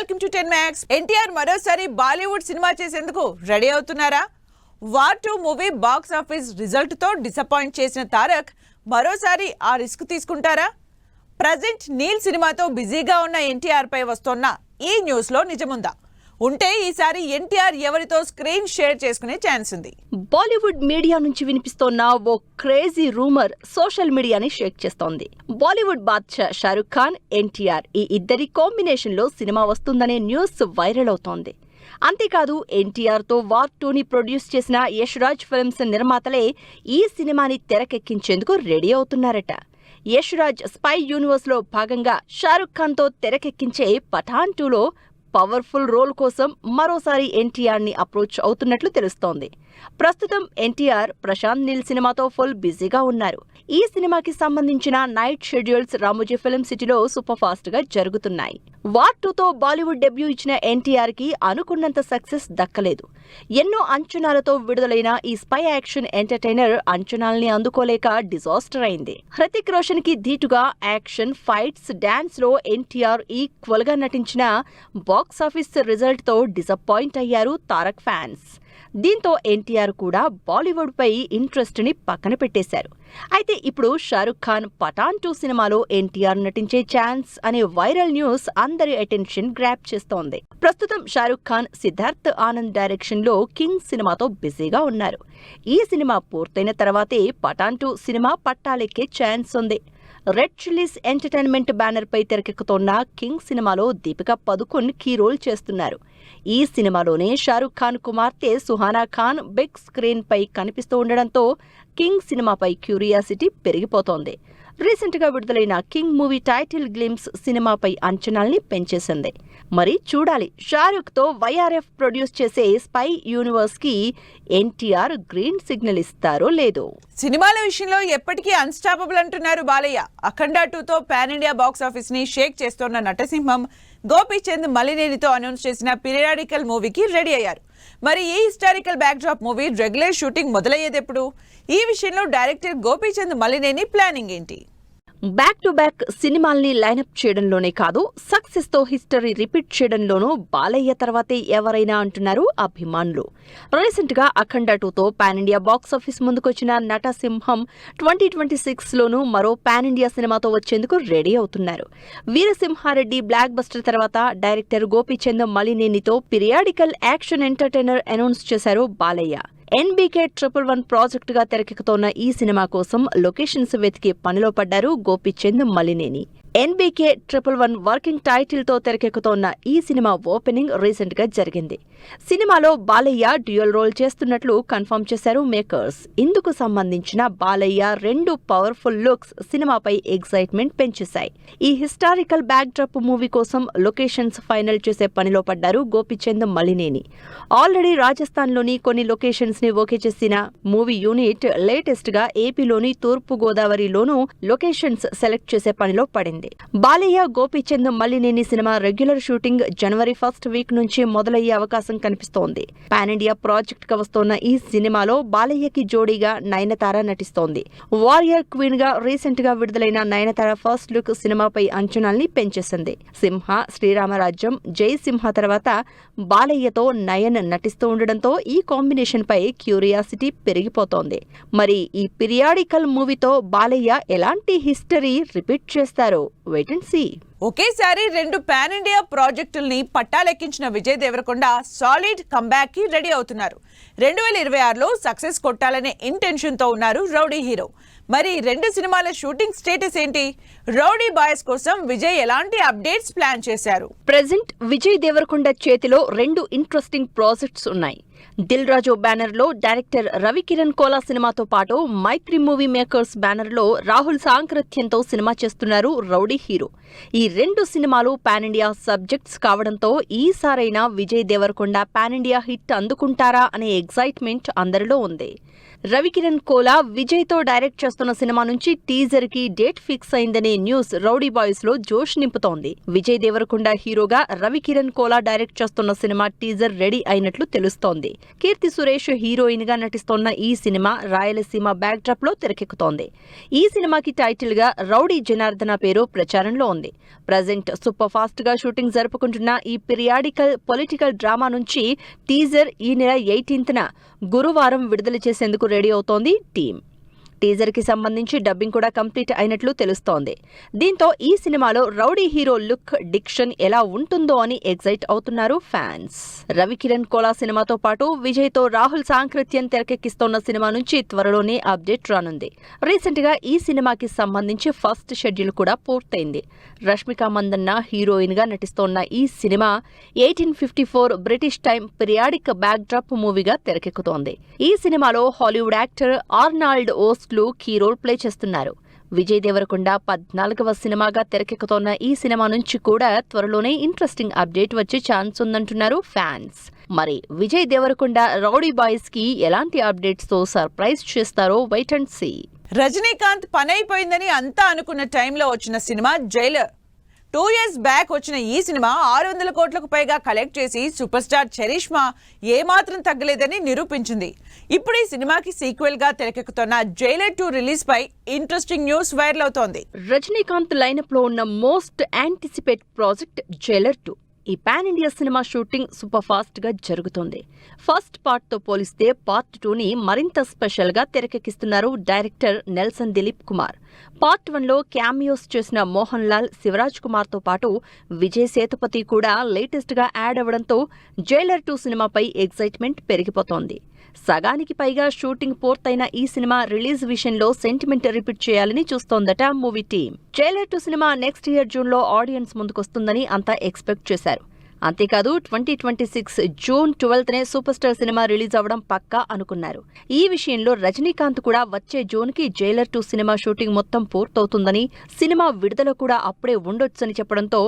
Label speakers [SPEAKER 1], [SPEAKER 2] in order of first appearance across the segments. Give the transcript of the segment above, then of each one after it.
[SPEAKER 1] Welcome to 10 Max. NTR మరోసారి Bollywood cinema చేసేందుకు ready అవుతున్నారా? War 2 movie box office result తో డిసప్పాయింట్ చేసిన తారక్ మరోసారి ఆ రిస్క్ తీసుకుంటారా? ప్రెజెంట్ నీల్ సినిమాతో బిజీగా ఉన్న ఎన్టీఆర్ పై వస్తున్న ఈ న్యూస్ లో నిజముందా? ఉంటే ఈసారి ఎన్టీఆర్ ఎవరితో స్క్రీన్ షేర్ చేసుకునే ఛాన్స్ ఉంది.
[SPEAKER 2] బాలీవుడ్ మీడియా నుంచి వినిపిస్తోన్న ఓ క్రేజీ రూమర్ సోషల్ మీడియాని షేక్ చేస్తోంది. బాలీవుడ్ బాద్షా షారుఖ్ ఖాన్, ఎన్టీఆర్ ఈ ఇద్దరి కాంబినేషన్ లో సినిమా వస్తుందనే న్యూస్ వైరల్ అవుతోంది. అంతేకాదు ఎన్టీఆర్ తో వార్ 2ని ప్రొడ్యూస్ చేసిన యష్ రాజ్ ఫిల్మ్స్ నిర్మాతలే ఈ సినిమాని తెరకెక్కించేందుకు రెడీ అవుతున్నారట. యష్ రాజ్ స్పై యూనివర్స్ లో భాగంగా షారుఖ్ ఖాన్ తో తెరకెక్కించే పఠాన్ 2లో పవర్ఫుల్ రోల్ కోసం మరోసారి ఎన్టీఆర్ ని అప్రోచ్ అవుతున్నట్లు తెలుస్తోంది. ప్రస్తుతం ఎన్టీఆర్ ప్రశాంత్ నీల్ సినిమాతో ఫుల్ బిజీగా ఉన్నారు. ఈ సినిమాకి సంబంధించిన నైట్ షెడ్యూల్స్ రామోజీ ఫిల్మ్ సిటీలో సూపర్ ఫాస్ట్ గా జరుగుతున్నాయి. వార్ 2తో బాలీవుడ్ డెబ్యూ ఇచ్చిన ఎన్టీఆర్ కి అనుకున్నంత సక్సెస్ దక్కలేదు. ఎన్నో అంచనాలతో విడుదలైన ఈ స్పై యాక్షన్ ఎంటర్టైనర్ అంచనాల్ని అందుకోలేక డిజాస్టర్ అయింది. హృతిక్ రోషన్ కి ధీటుగా యాక్షన్, ఫైట్స్, డాన్స్ లో ఎన్టీఆర్ ఈక్వల్ గా నటించిన బాక్స్ ఆఫీస్ రిజల్ట్ తో డిసప్పాయింట్ అయ్యారు తారక్ ఫ్యాన్స్. దీంతో ఎన్టీఆర్ కూడా బాలీవుడ్ పై ఇంట్రెస్ట్ ని పక్కన పెట్టేశారు. అయితే ఇప్పుడు షారుఖ్ ఖాన్ పఠాన్ 2 సినిమాలో ఎన్టీఆర్ నటించే ఛాన్స్ అనే వైరల్ న్యూస్ అందరి అటెన్షన్ గ్రాప్ చేస్తోంది. ప్రస్తుతం షారుఖ్ ఖాన్ సిద్ధార్థ్ ఆనంద్ డైరెక్షన్ లో కింగ్ సినిమాతో బిజీగా ఉన్నారు. ఈ సినిమా పూర్తయిన తర్వాతే పఠాన్ 2 సినిమా పట్టాలెక్కే ఛాన్స్ ఉంది. రెడ్ చిల్లీస్ ఎంటర్టైన్మెంట్ బ్యానర్ పై తెరకెక్కుతోన్న కింగ్ సినిమాలో దీపికా పదుకొన్ కీ రోల్ చేస్తున్నారు. ఈ సినిమాలోనే షారుఖ్ ఖాన్ కుమార్తె సుహానా ఖాన్ బిగ్ స్క్రీన్ పై కనిపిస్తూ ఉండడంతో కింగ్ సినిమాపై క్యూరియాసిటీ పెరిగిపోతోంది. రీసెంట్ గా విడుదలైన కింగ్ మూవీ టైటిల్ గ్లింప్స్ సినిమాపై అంచనాల్ని పెంచేసింది. మరి చూడాలి, షారుఖ్ తో వైఆర్ఎఫ్ ప్రొడ్యూస్ చేసే స్పై యూనివర్స్ కి ఎన్టీఆర్ గ్రీన్ సిగ్నల్ ఇస్తారో లేదో.
[SPEAKER 1] సినిమాల విషయంలో ఎప్పటికీ అన్స్టాపబుల్ అంటున్నారు బాలయ్య. అఖండ 2తో పాన్ ఇండియా బాక్స్ ఆఫీస్ ని షేక్ చేస్తోన్న నటసింహం గోపీచంద్ మలినేనితో అనౌన్స్ చేసిన పీరియాడికల్ మూవీకి రెడీ అయ్యారు. మరి ఈ historical backdrop movie regular shooting మొదలయ్యేదెప్పుడు? ఈ విషయంలో డైరెక్టర్ గోపీచంద్ మలినేని ప్లానింగ్ ఏంటి?
[SPEAKER 2] బ్యాక్ టు బ్యాక్ సినిమాల్ని లైనప్ చేయడంలోనే కాదు, సక్సెస్ తో హిస్టరీ రిపీట్ చేయడంలోనూ బాలయ్య తర్వాతే ఎవరైనా అంటున్నారు అభిమానులు. రీసెంట్ గా అఖండ 2తో పాన్ ఇండియా బాక్స్ ఆఫీస్ ముందుకొచ్చిన నటసింహం 2026లోనూ మరో పాన్ ఇండియా సినిమాతో వచ్చేందుకు రెడీ అవుతున్నారు. వీరసింహారెడ్డి బ్లాక్ బస్టర్ తర్వాత డైరెక్టర్ గోపీచంద్ మలినేనితో పీరియాడికల్ యాక్షన్ ఎంటర్టైనర్ అనౌన్స్ చేశారు బాలయ్య. NBK 111 ప్రాజెక్ట్ గా తెరకెక్కుతోన్న ఈ సినిమా కోసం లొకేషన్స్ వెతికి పనిలో పడ్డారు Gopichand Malineni. NBK 111 working title తో తెరకెక్కుతోన్న ఈ సినిమా ఓపెనింగ్ రీసెంట్ గా జరిగింది. సినిమాలో బాలయ్య డ్యూయల్ రోల్ చేస్తున్నట్లు కన్ఫర్మ్ చేశారు మేకర్స్. ఇందుకు సంబంధించిన బాలయ్య 2 పవర్ఫుల్ లుక్స్ సినిమాపై ఎక్సైట్మెంట్ పెంచేశాయి. ఈ హిస్టారికల్ బ్యాక్ డ్రాప్ మూవీ కోసం లొకేషన్స్ ఫైనల్ చేసే పనిలో పడ్డారు గోపీచంద్ మలినేని. ఆల్రెడీ రాజస్థాన్ లోని కొన్ని లొకేషన్స్ ని ఓకే చేసిన మూవీ యూనిట్ లేటెస్ట్ గా ఏపీలోని తూర్పు గోదావరిలోనూ లొకేషన్స్ సెలెక్ట్ చేసే పనిలో పడింది. Balayya Gopichand Malineni cinema regular shooting జనవరి 1st వీక్ నుంచి మొదలయ్యే అవకాశం కనిపిస్తోంది. పాన్ ఇండియా ప్రాజెక్ట్ గా వస్తోన్న ఈ సినిమాలో బాలయ్యకి జోడీగా నయనతార నటిస్తోంది. వారియర్ క్వీన్ గా రీసెంట్ గా విడుదలైన నయనతార ఫస్ట్ లుక్ సినిమాపై అంచనాల్ని పెంచేసింది. సింహ, శ్రీరామరాజ్యం, జై సింహ తర్వాత బాలయ్యతో నయన్ నటిస్తూ ఉండడంతో ఈ కాంబినేషన్ పై క్యూరియాసిటీ పెరిగిపోతోంది. మరి ఈ పీరియాడికల్ మూవీతో బాలయ్య ఎలాంటి హిస్టరీ రిపీట్ చేస్తారో వెయిట్ అండ్ సీ.
[SPEAKER 1] ఒకేసారి 2 పాన్ ఇండియా ప్రాజెక్టుల్ని పట్టాలెక్కించిన విజయ్ దేవరకొండ సాలిడ్ కంబ్యాక్ కి రెడీ అవుతున్నారు. 2026లో సక్సెస్ కొట్టాలనే ఇంటెన్షన్ తో ఉన్నారు రౌడీ హీరో. మరి 2 సినిమాల షూటింగ్ స్టేటస్ ఏంటి? రౌడీ బాయ్స్ కోసం విజయ్ ఎలాంటి అప్డేట్స్ ప్లాన్ చేశారు?
[SPEAKER 2] ప్రెజెంట్ విజయ్ దేవరకొండ చేతిలో 2 ఇంట్రెస్టింగ్ ప్రాజెక్ట్స్ ఉన్నాయి. దిల్ రాజు బ్యానర్ లో డైరెక్టర్ రవికిరణ్ కోలా సినిమాతో పాటు మైత్రి మూవీ మేకర్స్ బ్యానర్ లో రాహుల్ సాంకృత్యంతో సినిమా చేస్తున్నారు రౌడీ హీరో. ఈ 2 సినిమాలు పాన్ ఇండియా సబ్జెక్ట్స్ కావడంతో ఈసారైనా Vijay Deverakonda pan India hit అందుకుంటారా అనే ఎక్సైట్మెంట్ అందరిలో ఉంది. రవికిరణ్ కోలా విజయ్ తో డైరెక్ట్ చేస్తున్న సినిమా నుంచి టీజర్ కి డేట్ ఫిక్స్ అయిందనే న్యూస్ రౌడీ బాయ్స్ లో జోష్ నింపుతోంది. విజయ్ దేవరకొండ హీరోగా రవికిరణ్ కోలా డైరెక్ట్ చేస్తున్న సినిమా టీజర్ రెడీ అయినట్లు తెలుస్తోంది. కీర్తి సురేష్ హీరోయిన్ గా నటిస్తోన్న ఈ సినిమా రాయలసీమ బ్యాక్ డ్రాప్ లో తెరకెక్కుతోంది. ఈ సినిమాకి టైటిల్ గా రౌడీ జనార్దన పేరు ప్రచారంలో ఉంది. ప్రజెంట్ సూపర్ ఫాస్ట్ గా షూటింగ్ జరుపుకుంటున్న ఈ పీరియాడికల్ పొలిటికల్ డ్రామా నుంచి టీజర్ ఈ నెల 18న గురువారం విడుదల చేసేందుకు రెడీ అవుతోంది టీం. టీజర్ కి సంబంధించి డబ్బింగ్ కూడా కంప్లీట్ అయినట్లు తెలుస్తోంది. దీంతో ఈ సినిమాలో రౌడీ హీరో లుక్, డిక్షన్ ఎలా ఉంటుందో అని ఎగ్జైట్ అవుతున్నారు ఫ్యాన్స్. రవికిరణ్ కోలా సినిమాతో పాటు విజయ్ తో రాహుల్ సాంకృత్యం తెరకెక్కిస్తోన్న సినిమా నుంచి త్వరలోనే అప్డేట్ రానుంది. రీసెంట్ గా ఈ సినిమాకి సంబంధించి ఫస్ట్ షెడ్యూల్ కూడా పూర్తయింది. రష్మిక మందన్న హీరోయిన్ గా నటిస్తోన్న ఈ cinema 1854 British time periodic backdrop మూవీగా తెరకెక్కుతోంది. ఈ సినిమాలో హాలీవుడ్ యాక్టర్ ఆర్నాల్డ్ ఓస్ట్ కీ రోల్ ప్లే చేస్తున్నారు. విజయ్ దేవరకొండ 14వ సినిమాగా తెరకెక్కుతోన్న ఈ సినిమా నుంచి కూడా త్వరలోనే ఇంట్రెస్టింగ్ అప్డేట్ వచ్చే ఛాన్స్ ఉందంటున్నారు ఫ్యాన్స్. మరి విజయ్ దేవరకొండ రౌడీ బాయ్స్ కి ఎలాంటి అప్డేట్స్ తో సర్ప్రైజ్ చేస్తారో వెయిట్ అండ్ సీ.
[SPEAKER 1] రజనీకాంత్ పని అయిపోయిందని అంతా అనుకున్న టైంలో వచ్చిన సినిమా జైలర్. 2 years బ్యాక్ వచ్చిన ఈ సినిమా 600 కోట్లకు పైగా కలెక్ట్ చేసి సూపర్ స్టార్ చరిష్మా ఏమాత్రం తగ్గలేదని నిరూపించింది. ఇప్పుడు ఈ సినిమాకి సీక్వెల్ గా తెరకెక్కుతున్న జైలర్ 2 రిలీజ్ పై ఇంట్రెస్టింగ్ న్యూస్ వైరల్ అవుతోంది.
[SPEAKER 2] రజనీకాంత్ లైనప్ లో ఉన్న మోస్ట్ యాంటిసిపేట్ ప్రాజెక్ట్ జైలర్ 2. ఈ pan India cinema shooting super fast గా జరుగుతోంది. ఫస్ట్ పార్ట్ తో పోలిస్తే పార్ట్ 2ని మరింత స్పెషల్ గా తెరకెక్కిస్తున్నారు డైరెక్టర్ నెల్సన్ దిలీప్ కుమార్. పార్ట్ 1లో క్యామియోస్ చేసిన మోహన్ లాల్, శివరాజ్ కుమార్ తో పాటు విజయ్ సేతుపతి కూడా లేటెస్ట్ గా యాడ్ అవ్వడంతో జైలర్ 2 సినిమాపై ఎక్సైట్మెంట్ పెరిగిపోతోంది. సగానికి పైగా షూటింగ్ పూర్తయిన ఈ సినిమా రిలీజ్ విషయంలో సెంటిమెంట్ రిపీట్ చేయాలని చూస్తోందట movie team. Jailer 2 cinema next year జూన్లో ఆడియన్స్ ముందుకొస్తుందని అంతా ఎక్స్పెక్ట్ చేశారు. అంతేకాదు 2026 జూన్ 12నే సూపర్ స్టార్ సినిమా రిలీజ్ అవ్వడం పక్కా అనుకున్నారు. ఈ విషయంలో రజనీకాంత్ కూడా వచ్చే జూన్కి జైలర్ 2 సినిమా షూటింగ్ మొత్తం పూర్తవుతుందని, సినిమా విడుదల కూడా అప్పుడే ఉండొచ్చని చెప్పడంతో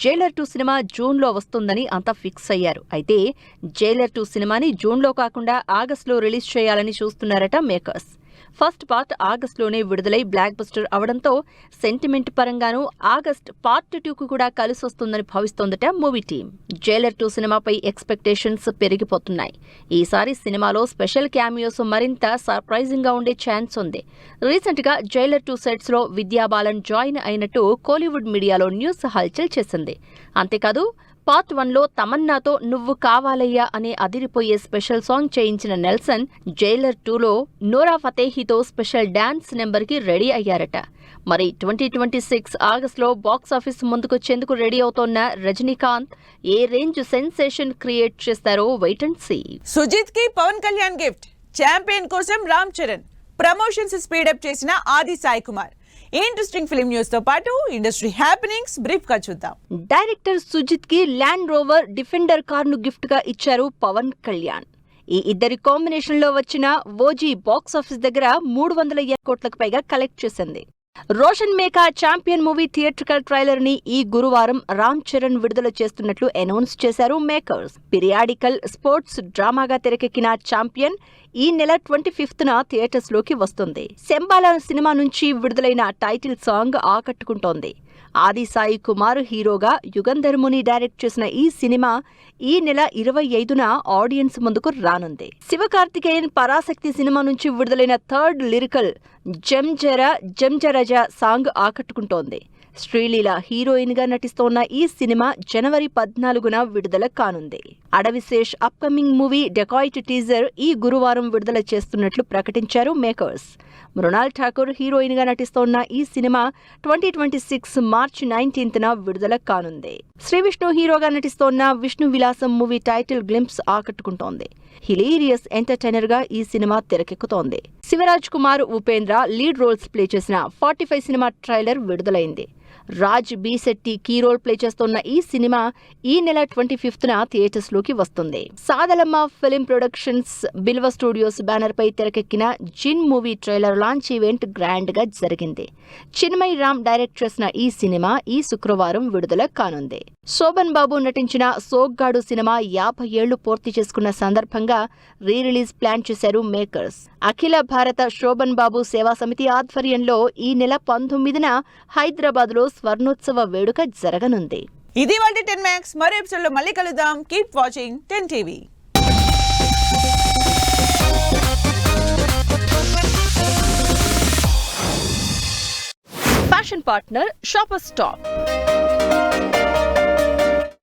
[SPEAKER 2] జైలర్ 2 సినిమా జూన్లో వస్తుందని అంతా ఫిక్స్ అయ్యారు. అయితే జైలర్ 2 సినిమాని జూన్లో కాకుండా ఆగస్టులో రిలీజ్ చేయాలని చూస్తున్నారట మేకర్స్. ఫస్ట్ పార్ట్ ఆగస్టులోనే విడుదలై బ్లాక్ బస్టర్ అవడంతో సెంటిమెంట్ పరంగానూ ఆగస్ట్ పార్ట్ 2కు కూడా కలిసొస్తుందని భావిస్తోందట మూవీ టీం. జైలర్ 2 సినిమాపై ఎక్స్పెక్టేషన్స్ పెరిగిపోతున్నాయి. ఈసారి సినిమాలో స్పెషల్ క్యామియోస్ మరింత సర్ప్రైజింగ్ గా ఉండే ఛాన్స్ ఉంది. రీసెంట్ గా జైలర్ 2 సెట్స్ లో విద్యా బాలన్ జాయిన్ అయినట్టు కోలీవుడ్ మీడియాలో న్యూస్ హల్చల్ చేసింది. అంతేకాదు పార్ట్ 1లో తమన్నాతో నువ్వు కావాలయ్యా అనే అదిరిపోయే స్పెషల్ సాంగ్ చేయించిన నెల్సన్ జైలర్ 2లో నోరా ఫతేహితో స్పెషల్ డాన్స్ నెంబర్కి రెడీ అయ్యారట. మరి 2026 ఆగస్టులో బాక్సాఫీస్ ముందుకొచ్చేందుకు రెడీ అవుతోన్న రజనీకాంత్ ఏ రేంజ్ సెన్సేషన్ క్రియేట్ చేస్తారో వెయిట్ అండ్ సీ.
[SPEAKER 1] సుజిత్ కి పవన్ కళ్యాణ్ గిఫ్ట్. ఛాంపియన్ కోసం రామ్ చరణ్. ప్రమోషన్స్ స్పీడప్ చేసిన ఆది Sai Kumar. Interesting film news తో పాటు ఇండస్ట్రీ హ్యాపెనింగ్స్ బ్రీఫ్ గా చూద్దాం.
[SPEAKER 2] డైరెక్టర్ సుజిత్ కి ల్యాండ్ రోవర్ డిఫెండర్ కార్ ను గిఫ్ట్ గా ఇచ్చారు పవన్ కళ్యాణ్. ఈ ఇద్దరి కాంబినేషన్ లో వచ్చిన ఓజీ బాక్సాఫీస్ దగ్గర 300 కోట్లకు పైగా కలెక్ట్ చేసింది. Roshan Meka champion movie theatrical trailer ని ఈ గురువారం రామ్ చరణ్ విడుదల చేస్తున్నట్లు అనౌన్స్ చేశారు మేకర్స్. పీరియాడికల్ స్పోర్ట్స్ డ్రామాగా తెరకెక్కిన ఛాంపియన్ ఈ నెల 25న థియేటర్స్ లోకి వస్తుంది. శంబాలా సినిమా నుంచి విడుదలైన టైటిల్ సాంగ్ ఆకట్టుకుంటోంది. ఆది సాయి కుమార్ హీరోగా యుగంధర్ ముని డైరెక్ట్ చేసిన ఈ సినిమా ఈ నెల 25న ఆడియన్స్ ముందుకు రానుంది. శివకార్తికేయన్ పరాశక్తి సినిమా నుంచి విడుదలైన థర్డ్ లిరికల్ జంజరజ సాంగ్ ఆకట్టుకుంటోంది. శ్రీలీల హీరోయిన్ గా నటిస్తోన్న ఈ సినిమా జనవరి 14న విడుదల కానుంది. Adivi Sesh upcoming movie dacoit teaser ఈ గురువారం విడుదల చేస్తున్నట్లు ప్రకటించారు మేకర్స్. మృణాల్ ఠాకూర్ హీరోయిన్ గా నటిస్తోన్న ఈ సినిమా 2026 మార్చి 19న విడుదల కానుంది. శ్రీవిష్ణు హీరోగా నటిస్తోన్న Vishnu Vilasam movie title glimpse ఆకట్టుకుంటోంది. హిలేరియస్ ఎంటర్టైనర్ గా ఈ సినిమా తెరకెక్కుతోంది. Shivaraj Kumar, Upendra lead roles play చేసిన 45 సినిమా ట్రైలర్ విడుదలైంది. Raj B Shetty key role play చేస్తున్న ఈ సినిమా ఈ నెల 25న థియేటర్స్ లోకి వస్తుంది. Sadalamma film productions Bilva studios banner పై తెరకెక్కిన జిన్ movie trailer launch event grand గా జరిగింది. చిన్మయ్ రామ్ డైరెక్ట్ చేసిన ఈ సినిమా ఈ శుక్రవారం విడుదల కానుంది. శోభన్ బాబు నటించిన సోగ్గాడు సినిమా 50 ఏళ్లు పూర్తి చేసుకున్న సందర్భంగా రీ రిలీజ్ ప్లాన్ చేశారు మేకర్స్. అఖిల భారత శోభన్ బాబు సేవా సమితి ఆధ్వర్యంలో ఈ నెల 19న హైదరాబాద్లో స్వర్ణోత్సవ వేడుక జరగనుంది.
[SPEAKER 1] ఇది వాళ్ళ 10 మ్యాక్స్. మరో ఎపిసోడ్లో మళ్ళీ కలుద్దాం. Keep watching 10 TV.
[SPEAKER 2] Fashion partner shopper stop.